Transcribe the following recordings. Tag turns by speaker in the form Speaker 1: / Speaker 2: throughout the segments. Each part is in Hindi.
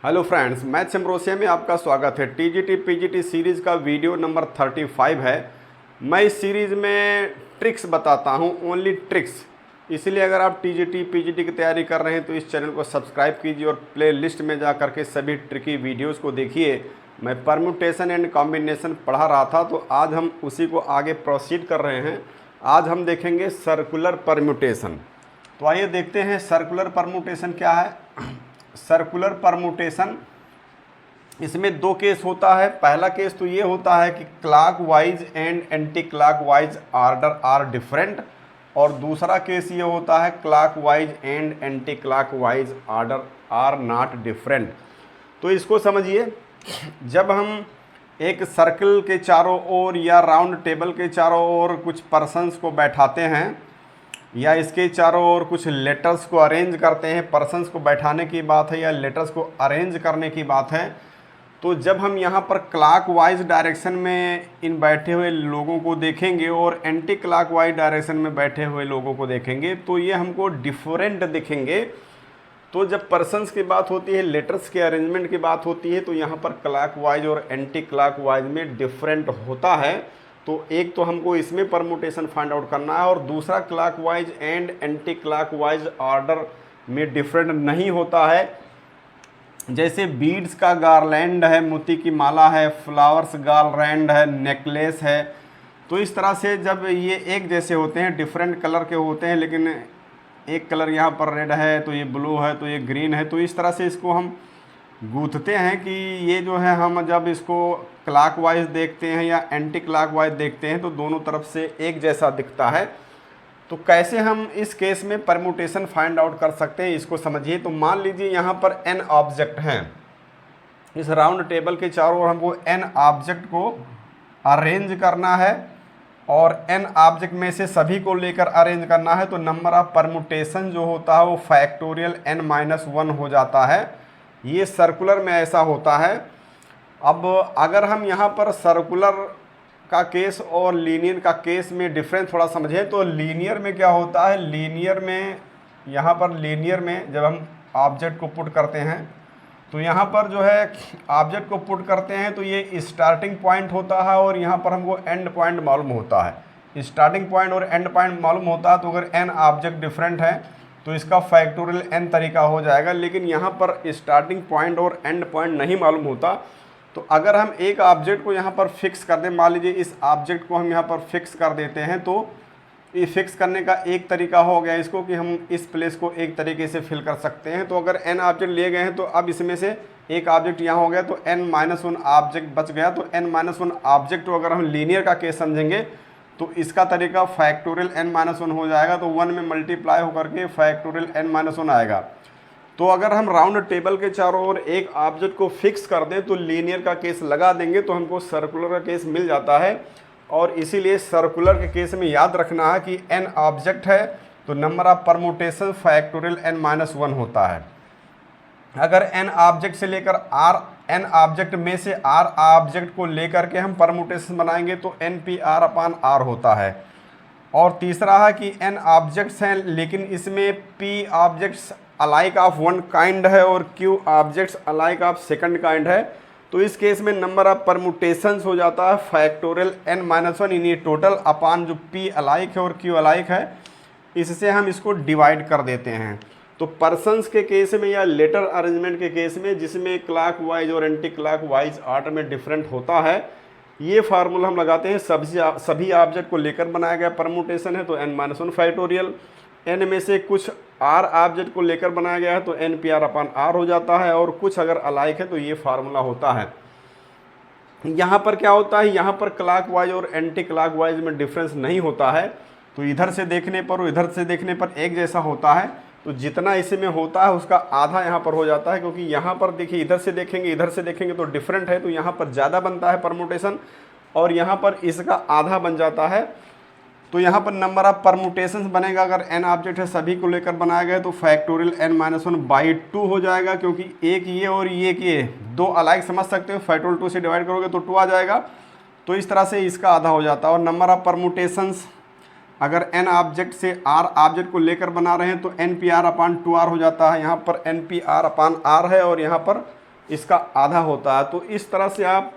Speaker 1: हेलो फ्रेंड्स, मैथ्स एम्ब्रोसिया में आपका स्वागत है। टीजीटी पीजीटी सीरीज़ का वीडियो नंबर 35 है। मैं इस सीरीज़ में ट्रिक्स बताता हूं, ओनली ट्रिक्स। इसलिए अगर आप टीजीटी पीजीटी की तैयारी कर रहे हैं तो इस चैनल को सब्सक्राइब कीजिए और प्ले लिस्ट में जा करके सभी ट्रिकी वीडियोज़ को देखिए। मैं परम्यूटेशन एंड कॉम्बिनेशन पढ़ा रहा था, तो आज हम उसी को आगे प्रोसीड कर रहे हैं। आज हम देखेंगे सर्कुलर परम्यूटेशन। तो आइए देखते हैं सर्कुलर परम्यूटेशन क्या है। सर्कुलर परम्यूटेशन, इसमें दो केस होता है। पहला केस तो ये होता है कि clockwise and anti clockwise order are different, और दूसरा केस ये होता है clockwise and anti clockwise order are not different. तो इसको समझिए, जब हम एक सर्कल के चारों ओर या राउंड टेबल के चारों ओर कुछ पर्सन्स को बैठाते हैं या इसके चारों ओर कुछ लेटर्स को अरेंज करते हैं, पर्सन्स को बैठाने की बात है या लेटर्स को अरेंज करने की बात है, तो जब हम यहाँ पर क्लॉकवाइज डायरेक्शन में इन बैठे हुए लोगों को देखेंगे और एंटी क्लॉकवाइज डायरेक्शन में बैठे हुए लोगों को देखेंगे तो ये हमको डिफरेंट दिखेंगे। तो जब पर्सन्स की बात होती है, लेटर्स के अरेंजमेंट की बात होती है, तो यहाँ पर क्लॉकवाइज और एंटी क्लॉकवाइज में डिफरेंट होता है। तो एक तो हमको इसमें परम्यूटेशन फाइंड आउट करना है, और दूसरा clockwise and anti clockwise order में डिफरेंट नहीं होता है। जैसे बीड्स का गारलैंड है, मोती की माला है, फ्लावर्स गारलैंड है, नेकलेस है, तो इस तरह से जब ये एक जैसे होते हैं, डिफरेंट कलर के होते हैं, लेकिन एक कलर यहाँ पर रेड है तो ये ब्लू है तो ये ग्रीन है, तो इस तरह से इसको हम गूंथते हैं कि ये जो है, हम जब इसको क्लॉकवाइज देखते हैं या एंटी क्लॉकवाइज देखते हैं तो दोनों तरफ से एक जैसा दिखता है। तो कैसे हम इस केस में परम्यूटेशन फाइंड आउट कर सकते हैं, इसको समझिए। तो मान लीजिए यहाँ पर n ऑब्जेक्ट हैं, इस राउंड टेबल के चारों ओर हमको n ऑब्जेक्ट को अरेंज करना है, और n ऑब्जेक्ट में से सभी को लेकर अरेंज करना है। तो नंबर ऑफ परम्यूटेशन जो होता है वो फैक्टोरियल n-1 हो जाता है। ये सर्कुलर में ऐसा होता है। अब अगर हम यहाँ पर सर्कुलर का केस और लीनियर का केस में डिफरेंस थोड़ा समझें, तो लीनियर में क्या होता है, लीनियर में यहाँ पर लीनियर में जब हम ऑब्जेक्ट को पुट करते हैं तो यहाँ पर जो है ऑब्जेक्ट को पुट करते हैं तो ये स्टार्टिंग पॉइंट होता है और यहाँ पर हमको एंड पॉइंट मालूम होता है। स्टार्टिंग पॉइंट और एंड पॉइंट मालूम होता है, तो अगर n ऑब्जेक्ट डिफरेंट है तो इसका फैक्टोरियल n तरीका हो जाएगा। लेकिन यहाँ पर स्टार्टिंग पॉइंट और एंड पॉइंट नहीं मालूम होता, तो अगर हम एक ऑब्जेक्ट को यहाँ पर फिक्स कर दें, मान लीजिए इस ऑब्जेक्ट को हम यहाँ पर फिक्स कर देते हैं, तो ये फिक्स करने का एक तरीका हो गया इसको कि हम इस प्लेस को एक तरीके से फिल कर सकते हैं। तो अगर n ऑब्जेक्ट लिए गए हैं तो अब इसमें से एक ऑब्जेक्ट यहाँ हो गया तो n-1 ऑब्जेक्ट बच गया। तो n-1 ऑब्जेक्ट को अगर हम लीनियर का केस समझेंगे तो इसका तरीका फैक्टोरियल n-1 हो जाएगा। तो 1 में मल्टीप्लाई होकर के फैक्टोरियल n-1 आएगा। तो अगर हम राउंड टेबल के चारों ओर एक ऑब्जेक्ट को फिक्स कर दें तो लीनियर का केस लगा देंगे तो हमको सर्कुलर का केस मिल जाता है। और इसीलिए सर्कुलर के केस में याद रखना है कि n ऑब्जेक्ट है तो number of permutation factorial n-1 होता है। अगर n ऑब्जेक्ट से लेकर n ऑब्जेक्ट में से r ऑब्जेक्ट को लेकर के हम परम्यूटेशन बनाएंगे तो npr/r होता है। और तीसरा है कि n ऑब्जेक्ट्स हैं लेकिन इसमें p objects alike of one kind है और q objects alike of second kind है, तो इस केस में नंबर ऑफ परम्यूटेशंस हो जाता है फैक्टोरियल n-1 इन ये टोटल अपान जो p अलाइक है और q अलाइक है, इससे हम इसको डिवाइड कर देते हैं। तो पर्सन्स के केस में या लेटर अरेंजमेंट के केस में जिसमें क्लॉकवाइज और एंटी क्लॉकवाइज ऑर्डर में डिफरेंट होता है, ये फार्मूला हम लगाते हैं। सभी ऑब्जेक्ट को लेकर बनाया गया परम्यूटेशन है तो n-1 फैक्टोरियल, n में से कुछ r ऑब्जेक्ट को लेकर बनाया गया है तो npr/r हो जाता है, और कुछ अगर अलाइक है तो ये फार्मूला होता है। यहाँ पर क्या होता है, यहाँ पर क्लॉकवाइज और एंटी क्लॉकवाइज में डिफरेंस नहीं होता है, तो इधर से देखने पर और इधर से देखने पर एक जैसा होता है। तो जितना इसमें होता है उसका आधा यहाँ पर हो जाता है, क्योंकि यहाँ पर देखिए इधर से देखेंगे तो डिफरेंट है, तो यहाँ पर ज़्यादा बनता है परम्यूटेशन और यहाँ पर इसका आधा बन जाता है। तो यहाँ पर नंबर ऑफ परम्यूटेशंस बनेगा, अगर n ऑब्जेक्ट है सभी को लेकर बनाया गया तो फैक्टोरियल n-1/2 हो जाएगा, क्योंकि एक ये और ये दो अलाइक समझ सकते हो, फैक्टोरियल 2 से डिवाइड करोगे तो 2 आ जाएगा। तो इस तरह से इसका आधा हो जाता है। और नंबर ऑफ परम्यूटेशंस अगर n ऑब्जेक्ट से r ऑब्जेक्ट को लेकर बना रहे हैं तो npr/2r हो जाता है। यहाँ पर npr/r है और यहाँ पर इसका आधा होता है। तो इस तरह से आप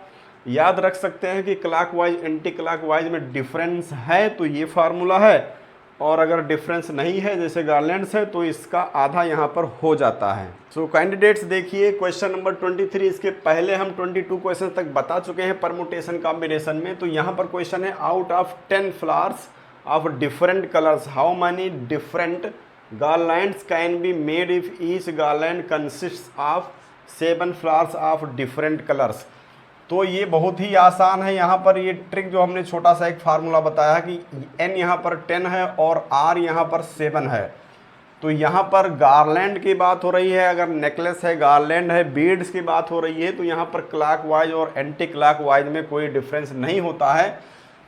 Speaker 1: याद रख सकते हैं कि क्लॉकवाइज एंटी क्लॉकवाइज में डिफरेंस है तो ये फार्मूला है, और अगर डिफरेंस नहीं है जैसे गार्लैंड्स है तो इसका आधा यहाँ पर हो जाता है। सो कैंडिडेट्स देखिए क्वेश्चन नंबर 23, इसके पहले हम 22 क्वेश्चन तक बता चुके हैं परमुटेशन कॉम्बिनेशन में। तो यहाँ पर क्वेश्चन है out of 10 flowers of different colours how many different garlands can be made if each garland consists of 7 flowers of different colors। तो ये बहुत ही आसान है। यहाँ पर ये ट्रिक जो हमने छोटा सा एक फार्मूला बताया कि n यहाँ पर 10 है और r यहाँ पर 7 है। तो यहाँ पर गार्लैंड की बात हो रही है, अगर नेकलेस है, गार्लैंड है, बीड्स की बात हो रही है, तो यहाँ पर क्लॉकवाइज और एंटी क्लॉकवाइज में कोई डिफरेंस नहीं होता है।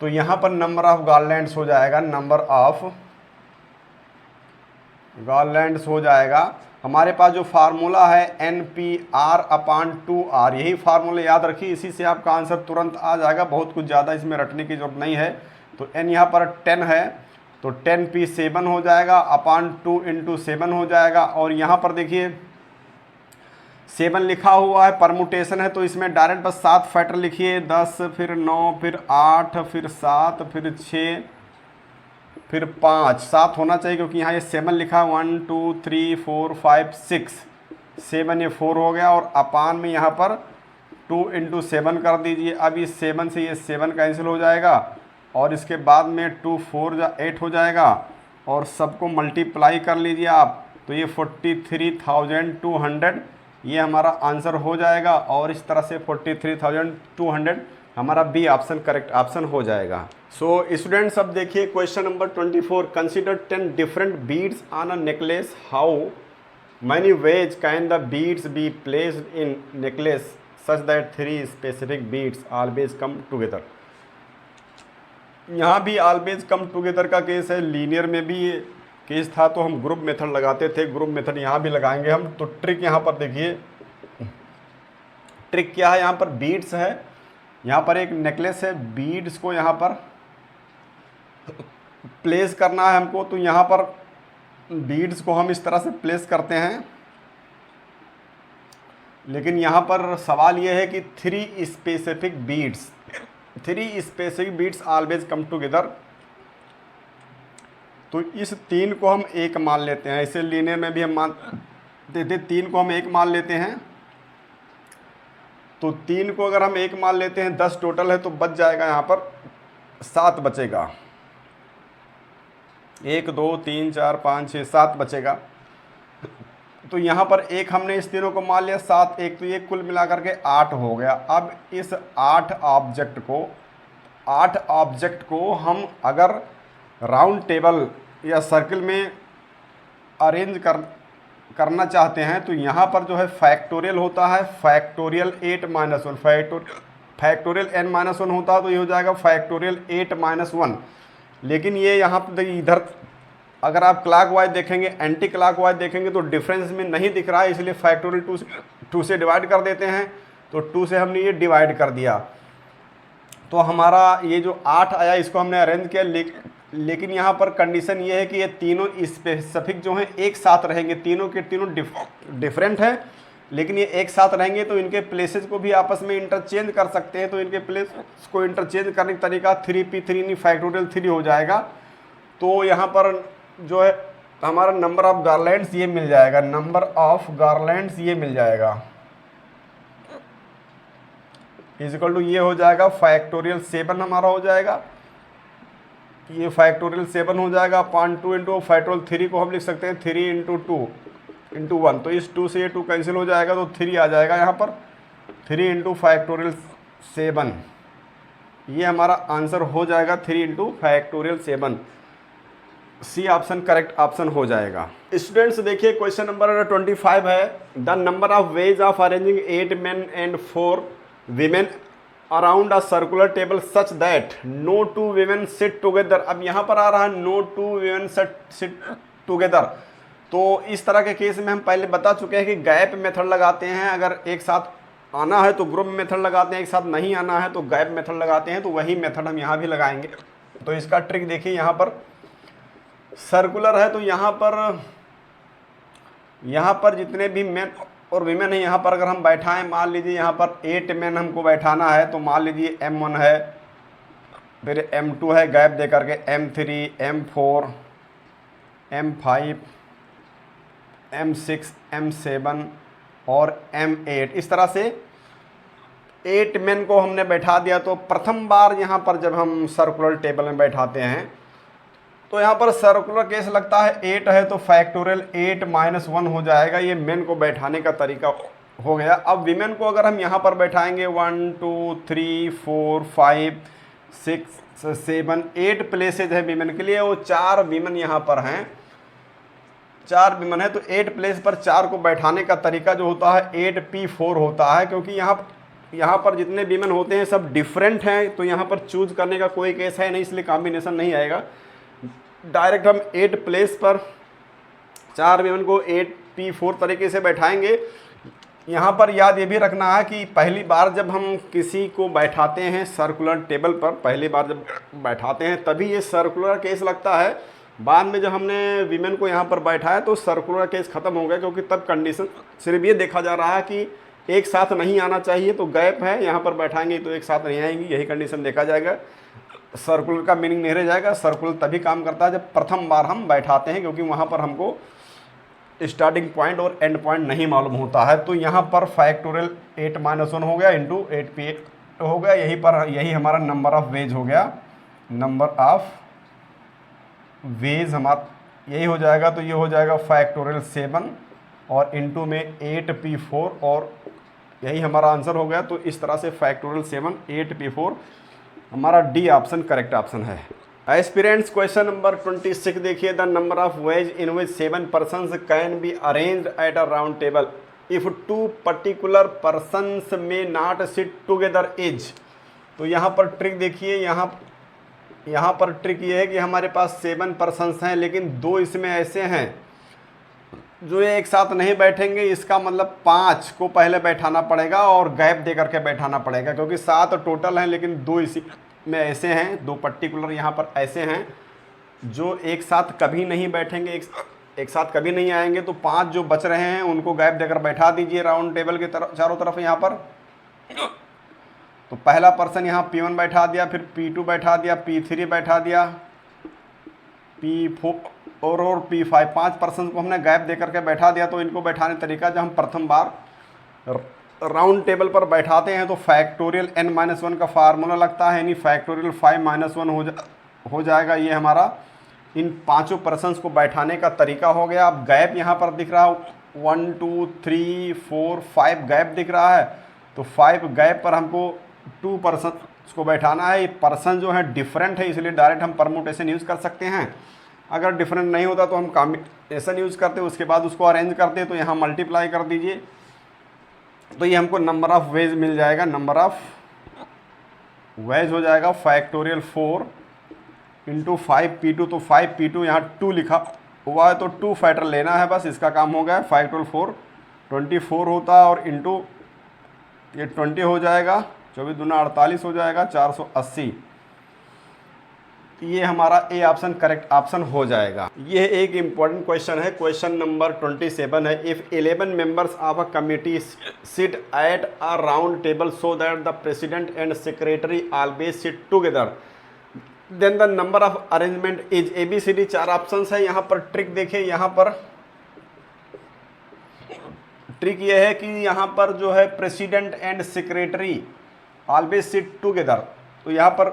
Speaker 1: तो यहाँ पर नंबर ऑफ गार्लैंड्स हो जाएगा, नंबर ऑफ गार्लैंड्स हो जाएगा। हमारे पास जो फार्मूला है NPR/2R, यही फार्मूला याद रखिए, इसी से आपका आंसर तुरंत आ जाएगा, बहुत कुछ ज़्यादा इसमें रटने की जरूरत नहीं है। तो n यहाँ पर 10 है तो 10p7 हो जाएगा, अपॉन 2 × 7 हो जाएगा। और यहाँ पर देखिए 7 लिखा हुआ है, परमुटेशन है, तो इसमें डायरेक्ट बस 7 फैक्टर लिखिए, 10 फिर 9 फिर 8 फिर 7 फिर 6 फिर 5, 7 होना चाहिए क्योंकि यहाँ ये 7 लिखा है। 1 2 3 4 5 6 7, ये 4 हो गया, और अपान में यहाँ पर 2 × 7 कर दीजिए। अब इस 7 से ये 7 कैंसिल हो जाएगा, और इसके बाद में 2 4 8 हो जाएगा, और सबको मल्टीप्लाई कर लीजिए आप, तो ये 43,200 ये हमारा आंसर हो जाएगा। और इस तरह से 43,200 हमारा बी ऑप्शन करेक्ट ऑप्शन हो जाएगा। सो स्टूडेंट्स अब देखिए question number 24, consider 10 different beads on a necklace, how many ways can the beads be placed in necklace such that 3 specific beads always come together. यहाँ भी ऑलवेज कम टुगेदर का केस है, लीनियर में भी ये केस था, तो हम ग्रुप मेथड लगाते थे, ग्रुप मेथड यहाँ भी लगाएंगे हम। तो ट्रिक यहाँ पर देखिए, ट्रिक क्या है, यहाँ पर बीड्स है, यहाँ पर एक नेकलेस है, बीड्स को यहाँ पर प्लेस करना है हमको। तो यहाँ पर बीड्स को हम इस तरह से प्लेस करते हैं, लेकिन यहाँ पर सवाल ये है कि 3 specific beads always come together. तो इस 3 को हम एक मान लेते हैं, ऐसे लीनियर में भी हम मान देते, 3 को हम एक मान लेते हैं। तो 3 को अगर हम एक मान लेते हैं, 10 टोटल है, तो बच जाएगा यहाँ पर 7 बचेगा, 1 2 3 4 5 6 7 बचेगा। तो यहाँ पर एक हमने इस तीनों को मान लिया, 7 1, तो ये कुल मिलाकर के 8 हो गया। अब इस 8 ऑब्जेक्ट को हम अगर राउंड टेबल या सर्किल में अरेंज करना चाहते हैं, तो यहाँ पर जो है फैक्टोरियल होता है, फैक्टोरियल 8 - 1, फैक्टोरियल n-1 होता है, तो ये हो जाएगा फैक्टोरियल 8 - 1। लेकिन ये यहाँ पर देखिए, इधर अगर आप क्लॉकवाइज देखेंगे, एंटी क्लॉकवाइज देखेंगे, तो डिफरेंस में नहीं दिख रहा है, इसलिए फैक्टोरियल 2 से डिवाइड कर देते हैं। तो 2 से हमने ये डिवाइड कर दिया, तो हमारा ये जो 8 आया, इसको हमने अरेंज किया। लेकिन यहाँ पर कंडीशन ये है कि ये तीनों स्पेसिफिक जो हैं एक साथ रहेंगे, तीनों के तीनों डिफरेंट हैं, लेकिन ये एक साथ रहेंगे, तो इनके प्लेसेस को भी आपस में इंटरचेंज कर सकते हैं। तो इनके प्लेस को इंटरचेंज करने का तरीका 3p3 नहीं फैक्टोरियल 3 हो जाएगा। तो यहाँ पर जो है हमारा नंबर ऑफ गार्लैंड्स ये मिल जाएगा, नंबर ऑफ गार्लैंड्स ये मिल जाएगा इक्वल टू ये हो जाएगा फैक्टोरियल 7 हमारा हो जाएगा, ये फैक्टोरियल 7 हो जाएगा, अपॉन 2 × फैक्टोरियल 3 को हम लिख सकते हैं 3 × 2 × 1। तो इस 2 से ये 2 कैंसिल हो जाएगा, तो 3 आ जाएगा यहाँ पर, 3 × फैक्टोरियल 7, ये हमारा आंसर हो जाएगा 3 × factorial 7। C option correct option हो जाएगा। स्टूडेंट्स देखिए क्वेश्चन नंबर 25 है, the number of ways of arranging 8 men and 4 women around a circular table such that no 2 women sit together. अब यहाँ पर आ रहा है नो 2 women सिट टुगेदर। तो इस तरह के केस में हम पहले बता चुके हैं कि गैप मेथड लगाते हैं, अगर एक साथ आना है तो ग्रुप मेथड लगाते हैं, एक साथ नहीं आना है तो गैप मेथड लगाते हैं। तो वही मेथड हम यहाँ भी लगाएंगे। तो इसका ट्रिक देखिए, यहाँ पर सर्कुलर है, तो यहाँ पर जितने भी और वीमेन है यहाँ पर अगर हम बैठाएं, मान लीजिए यहाँ पर 8 मेन हमको बैठाना है, तो मान लीजिए M1 है, फिर M2 है गैप दे करके, M3, M4, M5, M6, M7 और M8, इस तरह से 8 मेन को हमने बैठा दिया। तो प्रथम बार यहाँ पर जब हम सर्कुलर टेबल में बैठाते हैं तो यहाँ पर सर्कुलर केस लगता है 8 है, तो फैक्टोरियल 8 - 1 हो जाएगा। ये मेन को बैठाने का तरीका हो गया। अब वीमेन को अगर हम यहाँ पर बैठाएंगे 1 2 3 4 5 6 7 8 प्लेसेज है वीमेन के लिए, वो 4 वीमेन यहाँ पर हैं, 4 वीमेन है, तो 8 प्लेस पर 4 को बैठाने का तरीका जो होता है 8p4 होता है। क्योंकि यहाँ पर जितने वीमेन होते हैं सब डिफरेंट हैं, तो यहाँ पर चूज करने का कोई केस है नहीं, इसलिए कॉम्बिनेशन नहीं आएगा। डायरेक्ट हम 8 प्लेस पर 4 वीमेन को 8p4 तरीके से बैठाएंगे। यहाँ पर याद ये भी रखना है कि पहली बार जब हम किसी को बैठाते हैं सर्कुलर टेबल पर, पहली बार जब बैठाते हैं तभी ये सर्कुलर केस लगता है। बाद में जब हमने वीमेन को यहाँ पर बैठाया तो सर्कुलर केस ख़त्म हो गया, क्योंकि तब कंडीशन सिर्फ ये देखा जा रहा है कि एक साथ नहीं आना चाहिए, तो गैप है, यहाँ पर बैठाएंगे तो एक साथ नहीं आएंगी, यही कंडीशन देखा जाएगा। सर्कुलर का मीनिंग नहीं रह जाएगा। सर्कुलर तभी काम करता है जब प्रथम बार हम बैठाते हैं, क्योंकि वहाँ पर हमको स्टार्टिंग पॉइंट और एंड पॉइंट नहीं मालूम होता है। तो यहाँ पर फैक्टोरियल 8 - 1 हो गया इंटू 8p8 हो गया, यही हमारा नंबर ऑफ वेज हो गया, नंबर ऑफ वेज हमारा यही हो जाएगा। तो ये हो जाएगा फैक्टोरियल 7 और इंटू में 8p4 और यही हमारा आंसर हो गया। तो इस तरह से फैक्टोरियल 7 8p4 हमारा डी ऑप्शन करेक्ट ऑप्शन है। एस्पिरेंट्स क्वेश्चन नंबर 26 देखिए, the number of ways in which 7 persons can be arranged eight a round table if 2 particular persons may not sit together is. तो यहाँ पर ट्रिक देखिए, यहाँ पर ट्रिक ये है कि हमारे पास 7 persons हैं, लेकिन 2 इसमें ऐसे हैं जो ये एक साथ नहीं बैठेंगे। इसका मतलब 5 को पहले बैठाना पड़ेगा और गैप दे करके बैठाना पड़ेगा, क्योंकि 7 टोटल हैं, लेकिन 2 इसी में ऐसे हैं, 2 पर्टिकुलर यहाँ पर ऐसे हैं जो एक साथ कभी नहीं बैठेंगे, एक साथ कभी नहीं आएंगे। तो 5 जो बच रहे हैं उनको गैप देकर बैठा दीजिए राउंड टेबल के चारों तरफ यहाँ पर। तो पहला पर्सन यहाँ P1 बैठा दिया, फिर P2 बैठा दिया, P3 बैठा दिया, P4 और P5, 5 पर्सन को हमने गैप दे करके बैठा दिया। तो इनको बैठाने तरीका, जब हम प्रथम बार राउंड टेबल पर बैठाते हैं तो फैक्टोरियल n - 1 का फार्मूला लगता है, यानी फैक्टोरियल 5 - 1 हो जाएगा। ये हमारा इन 5 पर्सन्स को बैठाने का तरीका हो गया। अब गैप यहाँ पर दिख रहा है 1 2 3 4 5 गैप दिख रहा है, तो 5 गैप पर हमको 2 पर्सन्स को बैठाना है। ये पर्सन जो है डिफरेंट है, इसलिए डायरेक्ट हम परमुटेशन यूज़ कर सकते हैं। अगर डिफरेंट नहीं होता तो हम कॉम्बिनेशन यूज़ करते, उसके बाद उसको अरेंज करते, तो यहाँ मल्टीप्लाई कर दीजिए, तो ये हमको नंबर ऑफ वेज मिल जाएगा। नंबर ऑफ वेज हो जाएगा फैक्टोरियल 4 इंटू 5p2। तो 5p2 यहाँ 2 लिखा हुआ है, तो 2 फैक्टर लेना है, बस इसका काम हो गया। फैक्टोरियल 4 24 होता है और इंटू ये 20 हो जाएगा, 24 दूना 48 हो जाएगा, 480। ये हमारा ए ऑप्शन करेक्ट ऑप्शन हो जाएगा। ये एक इम्पॉर्टेंट क्वेश्चन है, क्वेश्चन नंबर 27 है। If 11 members of a committee sit at a round table so that the president and secretary always sit together, then the number of arrangement is ABCD। 4 options है। यहाँ पर ट्रिक देखिए, यहाँ पर ट्रिक ये है कि यहाँ पर जो है president and secretary always sit together, तो यहाँ पर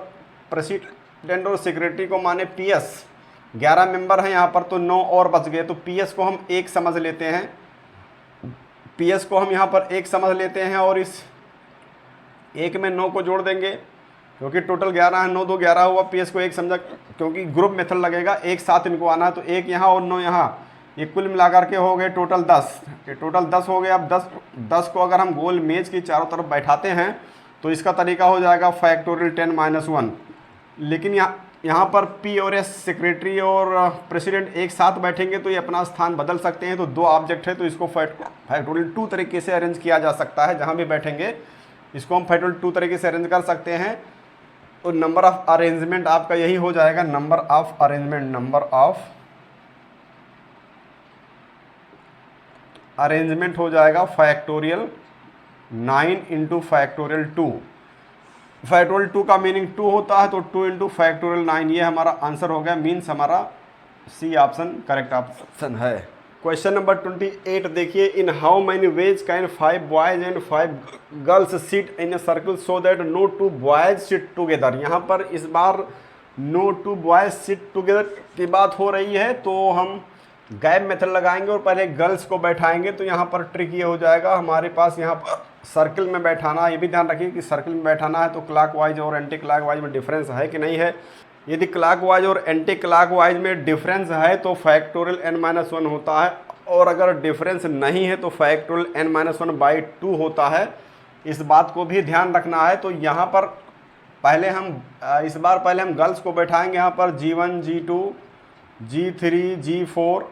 Speaker 1: प्रेसिडेंट और सेक्रेटरी को माने PS, 11 मेंबर हैं यहाँ पर, तो 9 और बच गए, तो PS को हम 1 समझ लेते हैं। PS को हम यहाँ पर 1 समझ लेते हैं और इस 1 में 9 को जोड़ देंगे, क्योंकि टोटल 11 है, 9 2 11 हुआ। PS को 1 समझा, क्योंकि ग्रुप मेथड लगेगा, एक साथ इनको आना है, तो 1 यहाँ और 9 यहाँ, ये कुल मिलाकर के हो गए टोटल 10। ये टोटल 10 हो गए। अब 10 को अगर हम गोल मेज की चारों तरफ बैठाते हैं तो इसका तरीका हो जाएगा फैक्टोरियल 10 - 1। लेकिन यहाँ पर P और S सेक्रेटरी और प्रेसिडेंट एक साथ बैठेंगे तो ये अपना स्थान बदल सकते हैं। तो 2 ऑब्जेक्ट है, तो इसको फैक्टोरियल 2 तरीके से अरेंज किया जा सकता है। जहाँ भी बैठेंगे इसको हम फैक्टोरियल 2 तरीके से अरेंज कर सकते हैं। तो नंबर ऑफ अरेंजमेंट आपका यही हो जाएगा, number of arrangement, number of arrangement हो जाएगा फैक्टोरियल 9 इंटू फैक्टोरियल 2। फैक्टोरियल 2 का मीनिंग 2 होता है, तो 2 इंटू फैक्टोरियल 9, ये हमारा आंसर हो गया। मीन्स हमारा सी ऑप्शन करेक्ट ऑप्शन है। क्वेश्चन नंबर 28 देखिए, in how many ways can 5 boys and 5 girls sit in a circle so that no 2 boys sit together. यहाँ पर इस बार नो 2 बॉयज सिट टुगेदर की बात हो रही है, तो हम गैप मेथड लगाएंगे और पहले गर्ल्स को बैठाएंगे। तो यहाँ पर ट्रिक ये हो जाएगा, हमारे पास यहाँ पर सर्कल में बैठाना, ये भी ध्यान रखिए कि सर्कल में बैठाना है तो क्लॉकवाइज और एंटी क्लॉकवाइज में डिफरेंस है कि नहीं है। यदि क्लॉकवाइज और एंटी क्लॉकवाइज में डिफरेंस है तो फैक्टोरियल n-1 होता है, और अगर डिफरेंस नहीं है तो फैक्टोरियल n-1/2 होता है। इस बात को भी ध्यान रखना है। तो यहाँ पर पहले हम इस बार पहले हम गर्ल्स को बैठाएंगे। यहाँ पर G1 G2 G3 G4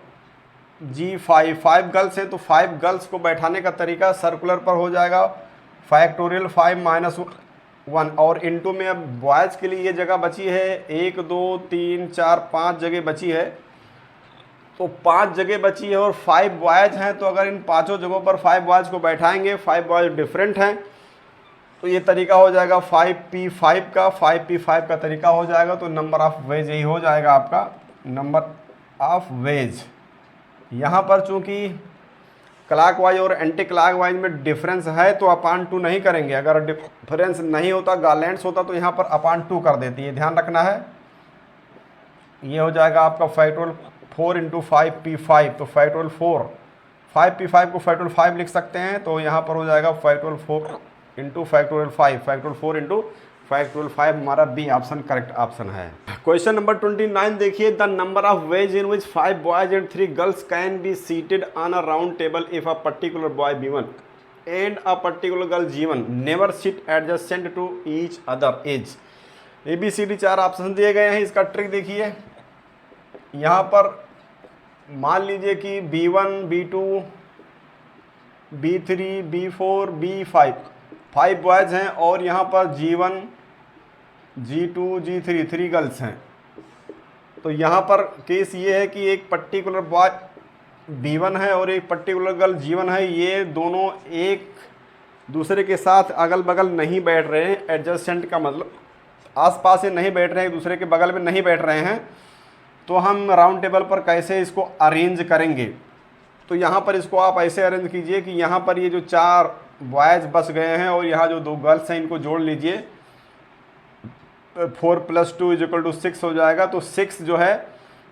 Speaker 1: G5, 5 girls हैं तो 5 गर्ल्स को बैठाने का तरीका सर्कुलर पर हो जाएगा फैक्टोरियल 5-1, और इनटू में अब बॉयज़ के लिए ये जगह बची है 1 2 3 4 5 जगह बची है। तो 5 जगह बची है और 5 बॉयज़ हैं, तो अगर इन पांचों जगहों पर 5 बॉयज़ को बैठाएंगे, 5 बॉयज़ डिफरेंट हैं, तो ये तरीका हो जाएगा 5p5 का तरीका हो जाएगा। तो नंबर ऑफ वेज यही हो जाएगा आपका नंबर ऑफ वेज। यहाँ पर चूँकि क्लॉकवाइज और एंटी क्लॉकवाइज में डिफरेंस है तो अपान 2 नहीं करेंगे। अगर डिफरेंस नहीं होता, गार्लैंड्स होता, तो यहाँ पर अपान 2 कर देती है, ध्यान रखना है। ये हो जाएगा आपका फैक्टोरियल 4 इंटू 5p5, तो फैक्टोरियल 4, 5p5 को फैक्टोरियल 5 लिख सकते हैं। तो यहाँ पर हो जाएगा factorial 4 into factorial 5, factorial 4 into factorial 5, हमारा बी ऑप्शन करेक्ट ऑप्शन है। क्वेश्चन नंबर 29 देखिए, the number of ways in which 5 boys and 3 girls can be seated on a round table if a particular boy B1 and a particular girl G1 never sit adjacent to each other as. ABCD 4 option दिए गए हैं। इसका ट्रिक देखिए, यहाँ पर मान लीजिए कि B1 B2 B3 B4 B5 5 boys हैं और यहाँ पर G1 G2 G3 3 गर्ल्स हैं। तो यहाँ पर केस ये है कि एक पर्टिकुलर बॉय B1 है और एक पर्टिकुलर गर्ल G1 है। ये दोनों एक दूसरे के साथ अगल बगल नहीं बैठ रहे हैं। एडजस्टेंट का मतलब आसपास से नहीं बैठ रहे हैं, एक दूसरे के बगल में नहीं बैठ रहे हैं। तो हम राउंड टेबल पर कैसे इसको अरेंज करेंगे, तो यहाँ पर इसको आप ऐसे अरेंज कीजिए कि यहाँ पर ये जो 4 बॉयज़ बस गए हैं और यहाँ जो 2 गर्ल्स हैं इनको जोड़ लीजिए। 4 + 2 = 6 हो जाएगा। तो 6 जो है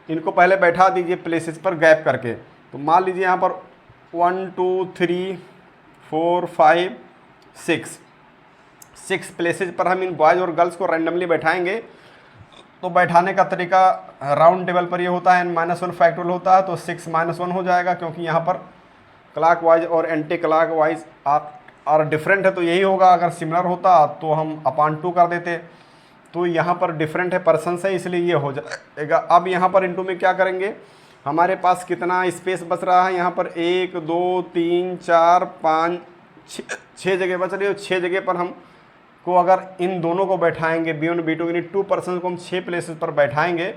Speaker 1: इनको पहले बैठा दीजिए प्लेसेस पर गैप करके। तो मान लीजिए यहाँ पर 1 2 3 4 5 6 प्लेसेस पर हम इन बॉयज़ और गर्ल्स को रैंडमली बैठाएंगे। तो बैठाने का तरीका राउंड टेबल पर ये होता है, n-1 फैक्टोरियल होता है, तो 6-1 हो जाएगा। क्योंकि यहाँ पर क्लॉकवाइज और एंटी क्लॉकवाइज और डिफरेंट है तो यही होगा। अगर सिमिलर होता तो हम अपान 2 कर देते। तो यहाँ पर डिफरेंट है, पर्सन से, इसलिए ये हो जाएगा। अब यहाँ पर इंटू में क्या करेंगे, हमारे पास कितना स्पेस बच रहा है, यहाँ पर 1 2 3 4 5 6 जगह बच रही है। 6 जगह पर हम को अगर इन दोनों को बैठाएंगे B1 B2 यानी 2 पर्सन को हम 6 प्लेसेस पर बैठाएंगे।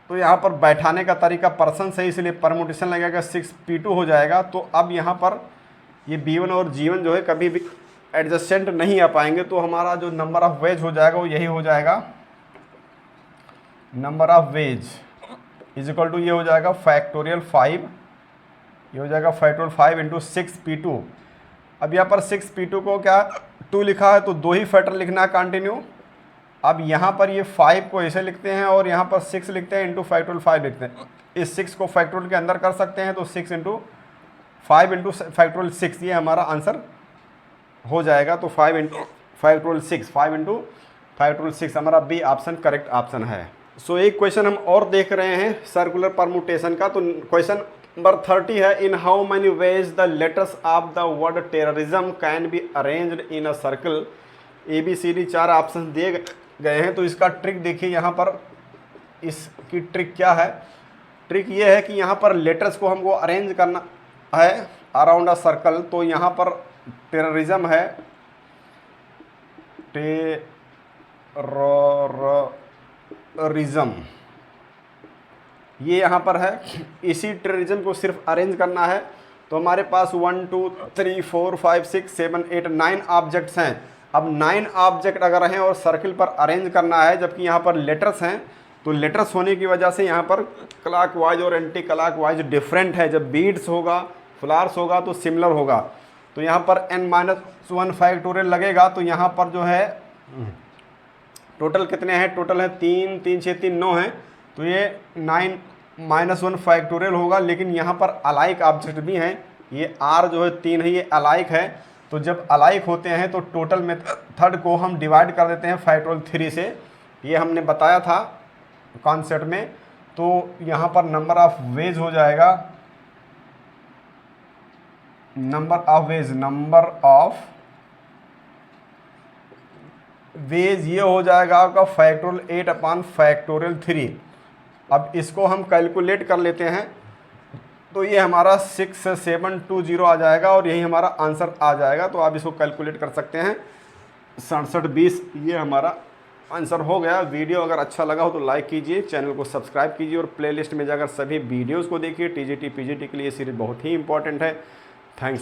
Speaker 1: तो यहाँ पर बैठाने का तरीका पर्सन से, इसलिए परमुटेशन लगेगा 6p2 हो जाएगा। तो अब यहाँ पर ये B1 और G1 जो है कभी भी एडजस्टेंट नहीं आ पाएंगे। तो हमारा जो नंबर ऑफ वेज हो जाएगा वो यही हो जाएगा, नंबर ऑफ वेज = ये हो जाएगा फैक्टोरियल 5, ये हो जाएगा फैक्टोरियल 5 इंटू 6p2। अब यहाँ पर 6p2 को क्या 2 लिखा है तो 2 ही फैक्टर लिखना है कंटिन्यू। अब यहाँ पर ये 5 को ऐसे लिखते हैं और यहाँ पर 6 लिखते हैं इंटू फैक्टोरियल 5 लिखते हैं। इस 6 को फैक्टोरियल के अंदर कर सकते हैं, तो 6 इंटू 5 इंटू फैक्टोरियल 6, ये हमारा आंसर हो जाएगा। तो 5 इंटू फैक्टोरियल 6, 5 इंटू फैक्टोरियल 6 हमारा बी ऑप्शन करेक्ट ऑप्शन है। सो एक क्वेश्चन हम और देख रहे हैं सर्कुलर परमुटेशन का। तो क्वेश्चन नंबर 30 है, इन how many veg the letters of the word terrorism can be arranged in a circle. ABCD 4 option दिए गए हैं। तो इसका ट्रिक देखिए, यहाँ पर इसकी ट्रिक क्या है। ट्रिक ये है कि यहाँ पर लेटर्स को हमको अरेंज करना है अराउंड अ सर्कल। तो यहाँ पर टेररिज्म है, टेररिज्म, ये यहाँ पर है। इसी टेररिज्म को सिर्फ अरेंज करना है। तो हमारे पास 1 2 3 4 5 6 7 8 9 ऑब्जेक्ट्स हैं। अब 9 ऑब्जेक्ट अगर हैं और सर्किल पर अरेंज करना है, जबकि यहाँ पर लेटर्स हैं, तो लेटर्स होने की वजह से यहाँ पर क्लॉक वाइज और एंटी क्लॉक वाइज डिफरेंट है। जब बीड्स होगा, फ्लावर्स होगा तो सिमिलर होगा। तो यहाँ पर n-1 फैक्टोरियल लगेगा, तो यहाँ पर जो है टोटल कितने हैं, टोटल है 3 3 6 3 9 है, तो ये 9-1 फैक्टोरियल होगा। लेकिन यहाँ पर अलाइक ऑब्जेक्ट भी हैं, ये r जो है 3 है, ये अलाइक है। तो जब अलाइक होते हैं तो टोटल मेथड को हम डिवाइड कर देते हैं फैक्टोरियल 3 से, ये हमने बताया था कॉन्सेप्ट में। तो यहाँ पर नंबर ऑफ वेज हो जाएगा, नंबर ऑफ वेज ये हो जाएगा आपका फैक्टोरियल 8 अपॉन फैक्टोरियल 3। अब इसको हम कैलकुलेट कर लेते हैं, तो ये हमारा 6720 आ जाएगा और यही हमारा आंसर आ जाएगा। तो आप इसको कैलकुलेट कर सकते हैं, 6720 ये हमारा आंसर हो गया। वीडियो अगर अच्छा लगा हो तो लाइक कीजिए, चैनल को सब्सक्राइब कीजिए और प्लेलिस्ट में जाकर सभी वीडियोस को देखिए। टीजीटी पीजीटी के लिए सीरीज बहुत ही इंपॉर्टेंट है। थैंक्स।